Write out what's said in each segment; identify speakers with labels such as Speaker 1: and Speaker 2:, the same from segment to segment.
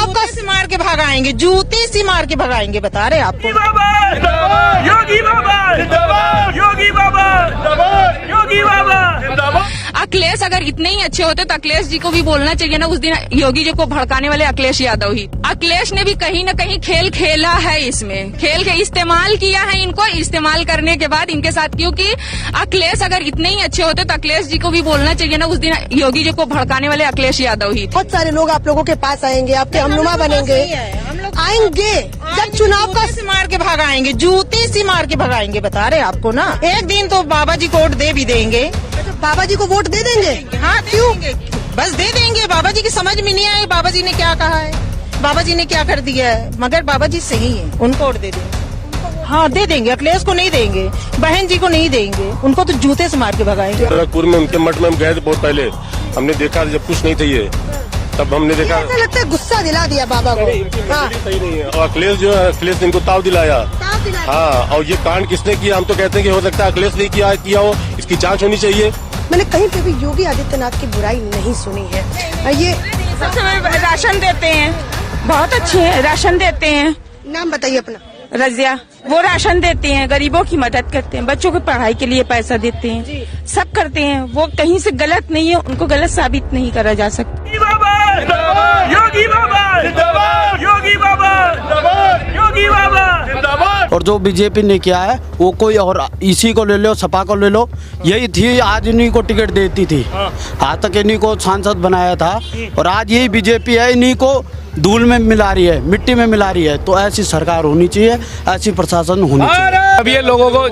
Speaker 1: आपका
Speaker 2: से मार के भगाएंगे, जूते से मार के भगाएंगे, बता रहे आपको।
Speaker 3: योगी बाबा, योगी बाबा, योगी बाबा।
Speaker 4: अखिलेश अगर इतने ही अच्छे होते तो अखिलेश जी को भी बोलना चाहिए ना उस दिन योगी जी को भड़काने वाले अखिलेश यादव ही। अखिलेश ने भी कहीं न कहीं खेल खेला है, इसमें खेल के इस्तेमाल किया है इनको, इस्तेमाल करने के बाद इनके साथ, क्योंकि अखिलेश अगर इतने ही अच्छे होते तो अखिलेश जी को भी बोलना चाहिए ना उस दिन योगी जी को भड़काने वाले अखिलेश यादव ही।
Speaker 1: बहुत सारे लोग आप लोगों के पास आएंगे, आपके हमनुमा बनेंगे, आएंगे जब चुनाव का
Speaker 2: से मार के भगाएंगे, जूते से मार के भगाएंगे, बता रहे आपको ना। एक दिन तो बाबा जी को वोट दे भी देंगे।
Speaker 1: बाबा जी को वोट दे देंगे?
Speaker 2: हाँ, क्यों? बस दे देंगे। बाबा जी की समझ में नहीं आए बाबा जी ने क्या कहा है, बाबा जी ने क्या कर दिया है, मगर बाबा जी सही है, उनको वोट दे देंगे। हाँ, दे देंगे। अखिलेश को नहीं देंगे, बहन जी को नहीं देंगे, उनको तो जूते से मार के भगाएंगे।
Speaker 5: गोरखपुर में उनके मठ में हम गए थे बहुत पहले, हमने देखा जब कुछ नहीं था ये, तब हमने देखा।
Speaker 1: ऐसा लगता है गुस्सा दिला दिया बाबा को। हाँ।
Speaker 5: सही नहीं है। और अखिलेश जो है, अखिलेश ने इनको ताव दिलाया। हाँ, और ये कांड किसने किया? हम तो कहते हैं कि हो सकता है अखिलेश ने किया हो, इसकी जांच होनी चाहिए।
Speaker 1: मैंने कहीं पे भी योगी आदित्यनाथ की बुराई नहीं सुनी है। ये
Speaker 4: राशन देते हैं, बहुत अच्छे हैं, राशन देते हैं।
Speaker 1: नाम बताइए अपना।
Speaker 4: रजिया, वो राशन देते हैं, गरीबों की मदद करते हैं, बच्चों की पढ़ाई के लिए पैसा देते हैं, सब करते हैं। वो कहीं से गलत नहीं है, उनको गलत साबित नहीं करा जा सकता।
Speaker 3: योगी बाबा, योगी बाबा, योगी बाबा।
Speaker 6: और जो बीजेपी ने किया है वो कोई और, इसी को ले लो, सपा को ले लो, यही थी आज इन्हीं को टिकट देती थी, आज तक इन्हीं को सांसद बनाया था, और आज यही बीजेपी है इन्हीं को धूल में मिला रही है, मिट्टी में मिला रही है। तो ऐसी सरकार होनी चाहिए, ऐसी प्रशासन होनी चाहिए।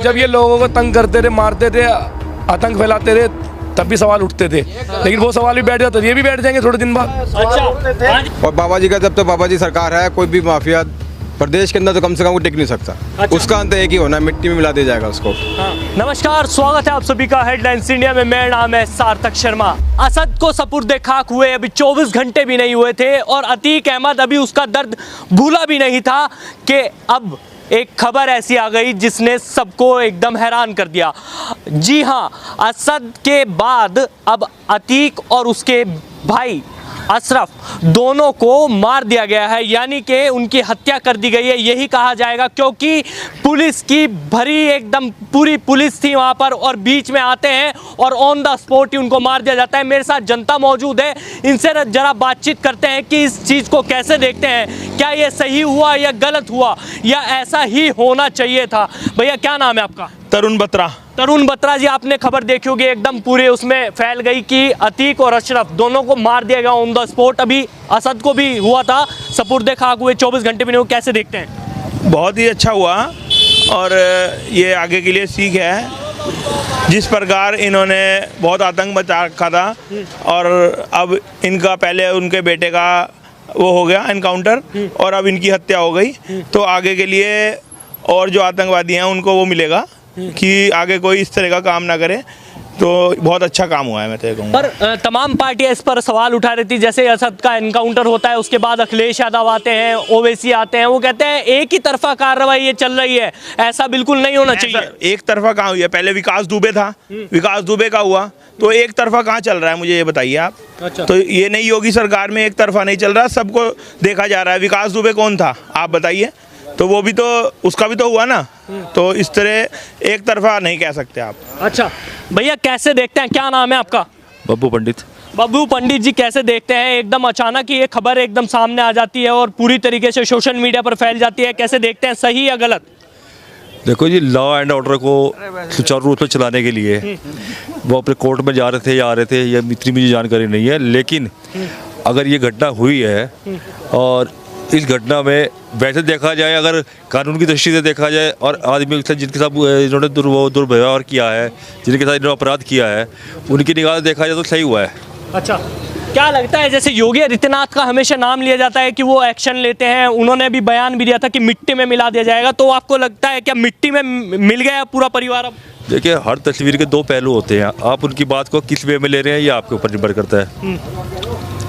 Speaker 7: जब ये लोगों को तंग करते थे, मारते थे, आतंक फैलाते थे, तब भी सवाल उठते थे, लेकिन वो सवाल भी बैठ जाते थे, ये भी बैठ जाएंगे थोड़े दिन बाद।
Speaker 8: और बाबा जी का जब तो बाबा जी सरकार है, कोई भी माफिया प्रदेश के अंदर तो कम से कम वो टिक नहीं सकता। उसका अंत एक ही होना है, मिट्टी में मिला दिया जाएगा उसको।
Speaker 9: नमस्कार, स्वागत है आप सभी का हेडलाइंस इंडिया में। मेरा नाम है सार्थक शर्मा। असद को सपुर्दे खाक हुए अभी 24 घंटे भी नहीं हुए थे, और अतीक अहमद अभी उसका दर्द भूला भी नहीं था कि अब एक खबर ऐसी आ गई जिसने सबको एकदम हैरान कर दिया। जी हाँ, असद के बाद अब अतीक और उसके भाई अशरफ दोनों को मार दिया गया है, यानी कि उनकी हत्या कर दी गई है, यही कहा जाएगा, क्योंकि पुलिस की भरी एकदम पूरी पुलिस थी वहां पर, और बीच में आते हैं और ऑन द स्पॉट ही उनको मार दिया जाता है। मेरे साथ जनता मौजूद है, इनसे जरा बातचीत करते हैं कि इस चीज़ को कैसे देखते हैं, क्या ये सही हुआ या गलत हुआ या ऐसा ही होना चाहिए था। भैया क्या नाम है आपका?
Speaker 3: तरुण बत्रा।
Speaker 9: तरुण बत्रा जी, आपने खबर देखी होगी, एकदम पूरे उसमें फैल गई कि अतीक और अशरफ दोनों को मार दिया गया ऑन द स्पॉट। अभी असद को भी हुआ था, सपुर्दे खाक हुए 24 घंटे भी नहीं हुए, कैसे देखते हैं?
Speaker 3: बहुत ही अच्छा हुआ, और ये आगे के लिए सीख है। जिस प्रकार इन्होंने बहुत आतंक मचा रखा था, और अब इनका पहले उनके बेटे का वो हो गया एनकाउंटर, और अब इनकी हत्या हो गई, तो आगे के लिए और जो आतंकवादी हैं उनको वो मिलेगा कि आगे कोई इस तरह का काम ना करे। तो बहुत अच्छा काम हुआ है, मैं तो कहूँगा।
Speaker 9: पर तमाम पार्टियां इस पर सवाल उठा रही थी, जैसे असद का एनकाउंटर होता है, उसके बाद अखिलेश यादव आते हैं, ओवैसी आते हैं, वो कहते हैं एक ही तरफा कार्रवाई ये चल रही है, ऐसा बिल्कुल नहीं होना चाहिए।
Speaker 3: एक तरफा कहाँ हुई है? पहले विकास दुबे था, विकास दुबे का हुआ, तो एक तरफा कहाँ चल रहा है, मुझे ये बताइए आप।
Speaker 9: अच्छा।
Speaker 3: तो ये नई योगी सरकार में एक तरफा नहीं चल रहा, सबको देखा जा रहा है। विकास दुबे कौन था आप बताइए? तो वो भी तो, उसका भी तो हुआ ना, तो इस तरह एक तरफा नहीं कह सकते आप।
Speaker 9: अच्छा भैया, कैसे देखते हैं, क्या नाम है आपका?
Speaker 10: बब्बू पंडित।
Speaker 9: बब्बू पंडित जी, कैसे देखते हैं एकदम अचानक ये खबर एकदम सामने आ जाती है और पूरी तरीके से सोशल मीडिया पर फैल जाती है, कैसे देखते हैं, सही या गलत?
Speaker 10: देखो जी, लॉ एंड ऑर्डर को सुचारू रूप से चलाने के लिए वो अपने कोर्ट में जा रहे थे या आ रहे थे, या इतनी मुझे जानकारी नहीं है, लेकिन अगर ये घटना हुई है, और इस घटना में वैसे देखा जाए, अगर कानून की दृष्टि से देखा जाए, और आदमी जिनके साथ इन्होंने दुर्व्यवहार किया है, जिनके साथ इन्होंने अपराध किया है, उनकी निगाह से देखा जाए तो सही हुआ है।
Speaker 9: अच्छा, क्या लगता है, जैसे योगी आदित्यनाथ का हमेशा नाम लिया जाता है कि वो एक्शन लेते हैं, उन्होंने भी बयान भी दिया था कि मिट्टी में मिला दिया जाएगा, तो आपको लगता है क्या मिट्टी में मिल गया पूरा परिवार अब?
Speaker 10: देखिए, हर तस्वीर के दो पहलू होते हैं, आप उनकी बात को किस वे में ले रहे हैं ये आपके ऊपर निर्भर करता है।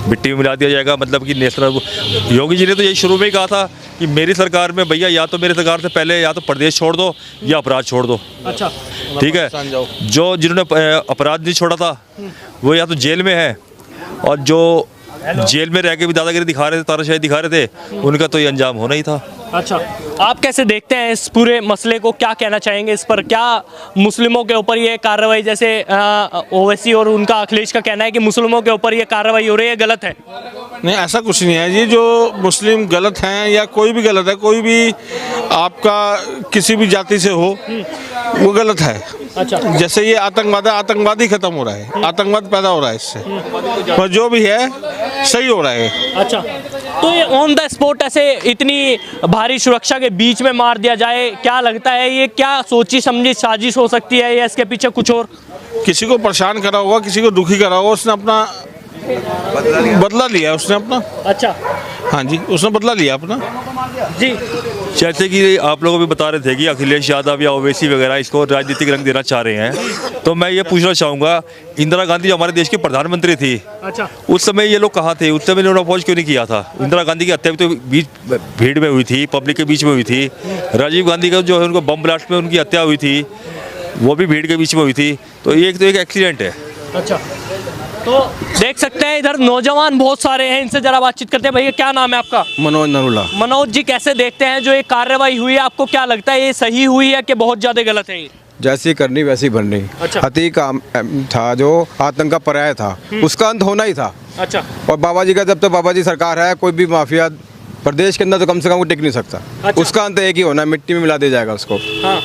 Speaker 10: मिट्टी में मिला दिया जाएगा मतलब कि नेशनल, योगी जी ने तो यही शुरू में ही कहा था कि मेरी सरकार में भैया या तो मेरी सरकार से पहले या तो प्रदेश छोड़ दो या अपराध छोड़ दो।
Speaker 9: अच्छा,
Speaker 10: ठीक है, जो जिन्होंने अपराध नहीं छोड़ा था वो या तो जेल में है, और जो जेल में रह के भी दादागिरी दिखा रहे थे, तानाशाही दिखा रहे थे, उनका तो ये अंजाम होना ही था।
Speaker 9: अच्छा, आप कैसे देखते हैं इस पूरे मसले को, क्या कहना चाहेंगे इस पर? क्या मुस्लिमों के ऊपर ये कार्रवाई, जैसे ओवैसी और उनका अखिलेश का कहना है कि मुस्लिमों के ऊपर ये कार्रवाई हो रही है, गलत है?
Speaker 11: नहीं, ऐसा कुछ नहीं है। ये जो मुस्लिम गलत हैं या कोई भी गलत है, कोई भी आपका किसी भी जाति से हो, वो गलत है।
Speaker 9: अच्छा,
Speaker 11: जैसे ये आतंकवाद ही खत्म हो रहा है, आतंकवाद पैदा हो रहा है इससे, पर जो भी है सही हो रहा है।
Speaker 9: अच्छा, तो ये ऑन द स्पॉट ऐसे इतनी भारी सुरक्षा के बीच में मार दिया जाए, क्या लगता है ये क्या सोची समझी साजिश हो सकती है या इसके पीछे कुछ और?
Speaker 11: किसी को परेशान करा होगा, किसी को दुखी करा होगा, उसने अपना बदला लिया उसने अपना।
Speaker 9: अच्छा,
Speaker 11: हाँ जी, उसने बदला लिया अपना
Speaker 9: जी।
Speaker 10: जैसे कि आप लोगों भी बता रहे थे कि अखिलेश यादव या ओवैसी वगैरह इसको राजनीतिक रंग देना चाह रहे हैं, तो मैं ये पूछना चाहूँगा, इंदिरा गांधी जो हमारे देश की प्रधानमंत्री थी,
Speaker 9: अच्छा,
Speaker 10: उस समय ये लोग कहाँ थे? उस समय इन्होंने अपोज क्यों नहीं किया था? इंदिरा गांधी की हत्या भी तो भीड़ में हुई थी, पब्लिक के बीच में हुई थी। राजीव गांधी का जो है उनको बम ब्लास्ट में उनकी हत्या हुई थी, वो भी भीड़ के बीच में हुई थी। तो एक एक्सीडेंट है।
Speaker 9: अच्छा, तो देख सकते हैं इधर नौजवान बहुत सारे हैं, इनसे जरा बातचीत करते हैं। भैया क्या नाम है आपका?
Speaker 8: मनोज नरूला।
Speaker 9: मनोज जी, कैसे देखते हैं जो ये कार्रवाई हुई है, आपको क्या लगता है ये सही हुई है कि बहुत ज्यादा गलत है?
Speaker 8: जैसी करनी वैसी बननी।
Speaker 9: अच्छा।
Speaker 8: अति का था जो आतंक का पर्याय था, उसका अंत होना ही था।
Speaker 9: अच्छा,
Speaker 8: और बाबा जी का जब तक बाबा जी सरकार है, कोई भी माफिया प्रदेश के अंदर तो कम से कम वो टिक नहीं सकता।
Speaker 9: अच्छा।
Speaker 8: उसका अंत एक ही होना है, मिट्टी में मिला दिया जाएगा उसको।
Speaker 9: हाँ,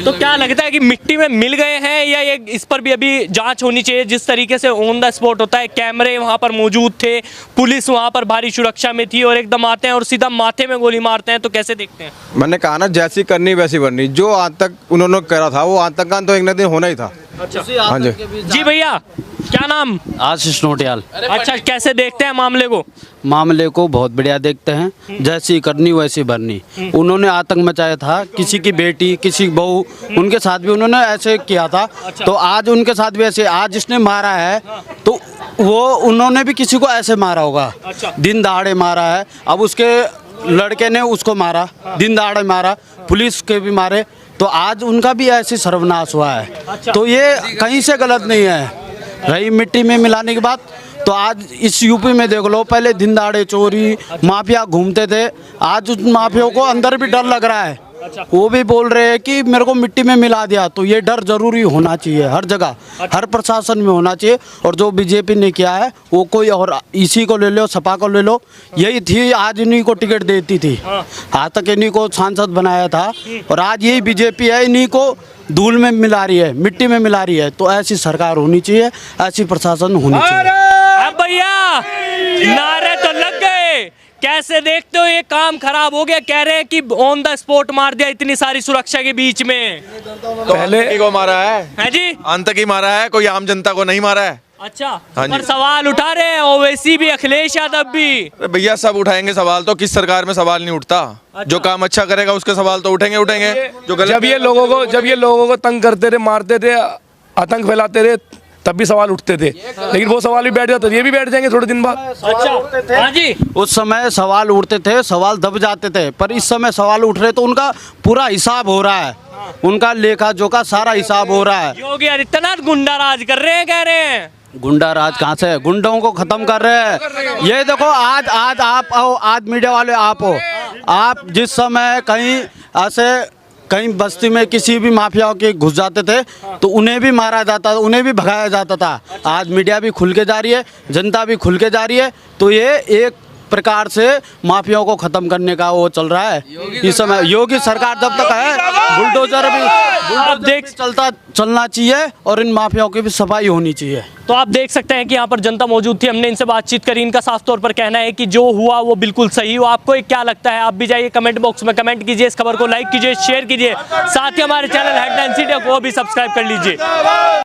Speaker 9: तो क्या लगता है कि मिट्टी में मिल गए हैं या ये इस पर भी अभी जांच होनी चाहिए? जिस तरीके से ऑन द स्पॉट होता है, कैमरे वहां पर मौजूद थे, पुलिस वहां पर भारी सुरक्षा में थी, और एकदम आते हैं और सीधा माथे में गोली मारते हैं, तो कैसे देखते हैं?
Speaker 8: मैंने कहा ना, जैसी करनी वैसी बननी। जो आतंक उन्होंने करा था, वो आतंक का अंत तो एक न दिन होना ही था। हाँ जी।
Speaker 9: जी भैया, क्या नाम?
Speaker 6: आशीष नोटियाल।
Speaker 9: अच्छा, कैसे देखते हैं मामले को?
Speaker 6: मामले को बहुत बढ़िया देखते हैं, जैसी करनी वैसी भरनी। उन्होंने आतंक मचाया था, किसी की बेटी, किसी की बहू, उनके साथ भी उन्होंने ऐसे किया था। तो आज उनके साथ भी ऐसे, आज जिसने मारा है तो वो उन्होंने भी किसी को ऐसे मारा होगा, दिन दहाड़े मारा है। अब उसके लड़के ने उसको मारा, दिन दहाड़े मारा, पुलिस के भी मारे, तो आज उनका भी ऐसे सर्वनाश हुआ है। तो ये कहीं से गलत नहीं है। रही मिट्टी में मिलाने की बात, तो आज इस यूपी में देख लो, पहले दिन दहाड़े चोरी माफिया घूमते थे, आज उन माफियाओं को अंदर भी डर लग रहा है। वो भी बोल रहे हैं कि मेरे को मिट्टी में मिला दिया। तो ये डर जरूरी होना चाहिए हर जगह, हर प्रशासन में होना चाहिए। और जो बीजेपी ने किया है वो कोई और, इसी को ले लो, सपा को ले लो, यही थी आज इन्हीं को टिकट देती थी, आज तक इन्हीं को सांसद बनाया था, और आज यही बीजेपी है, इन्हीं को धूल में मिला रही है, मिट्टी में मिला रही है। तो ऐसी सरकार होनी चाहिए, ऐसी प्रशासन होनी चाहिए।
Speaker 9: अब भैया नारे तो लग गए, कैसे देखते हो? ये काम खराब हो गया, कह रहे हैं कि ऑन द स्पॉट मार दिया इतनी सारी सुरक्षा के बीच में।
Speaker 8: पहले को मारा है
Speaker 9: जी,
Speaker 8: आतंकी मारा है, कोई आम जनता को नहीं मारा है।
Speaker 9: अच्छा,
Speaker 8: हाँ
Speaker 9: पर
Speaker 8: जी।
Speaker 9: सवाल उठा रहे हैं ओवैसी भी, अखिलेश यादव भी।
Speaker 8: भैया सब उठाएंगे सवाल, तो किस सरकार में सवाल नहीं उठता? जो काम अच्छा करेगा उसके सवाल तो उठेंगे। जो गलत
Speaker 7: जब ये लोगों को तंग करते थे, मारते थे, आतंक फैलाते थे, तब भी सवाल उठते थे, लेकिन वो सवाल भी बैठ जाते थे, ये भी बैठ जाएंगे थोड़े दिन बाद।
Speaker 9: अच्छा, हाँ जी।
Speaker 6: उस समय सवाल उठते थे, सवाल दब जाते थे, पर इस समय सवाल उठ रहे तो उनका पूरा हिसाब हो रहा है, उनका लेखा जोखा सारा हिसाब हो रहा है।
Speaker 9: योगी आदित्यनाथ गुंडा राज कर रहे हैं, कह रहे हैं।
Speaker 6: गुंडा राज कहाँ से? गुंडों को खत्म कर रहे हैं। ये देखो, आज आप आओ, आज मीडिया वाले आप हो, आप जिस समय कहीं ऐसे कहीं बस्ती में किसी भी माफिया के घुस जाते थे तो उन्हें भी मारा जाता था, उन्हें भी भगाया जाता था। आज मीडिया भी खुल के जा रही है, जनता भी खुल के जा रही है, तो ये एक प्रकार से माफियाओं को खत्म करने का वो चल रहा है इस समय। योगी सरकार जब तक है, बुलडोजर भी चलना चाहिए और इन माफियाओं की भी सफाई होनी चाहिए।
Speaker 9: तो आप देख सकते हैं कि यहाँ पर जनता मौजूद थी, हमने इनसे बातचीत करी, इनका साफ तौर पर कहना है कि जो हुआ वो बिल्कुल सही हुआ। आपको क्या लगता है? आप भी जाइए कमेंट बॉक्स में कमेंट कीजिए, इस खबर को लाइक कीजिए, शेयर कीजिए, साथ ही हमारे चैनल हेडलाइंस इंडिया को भी सब्सक्राइब कर लीजिए।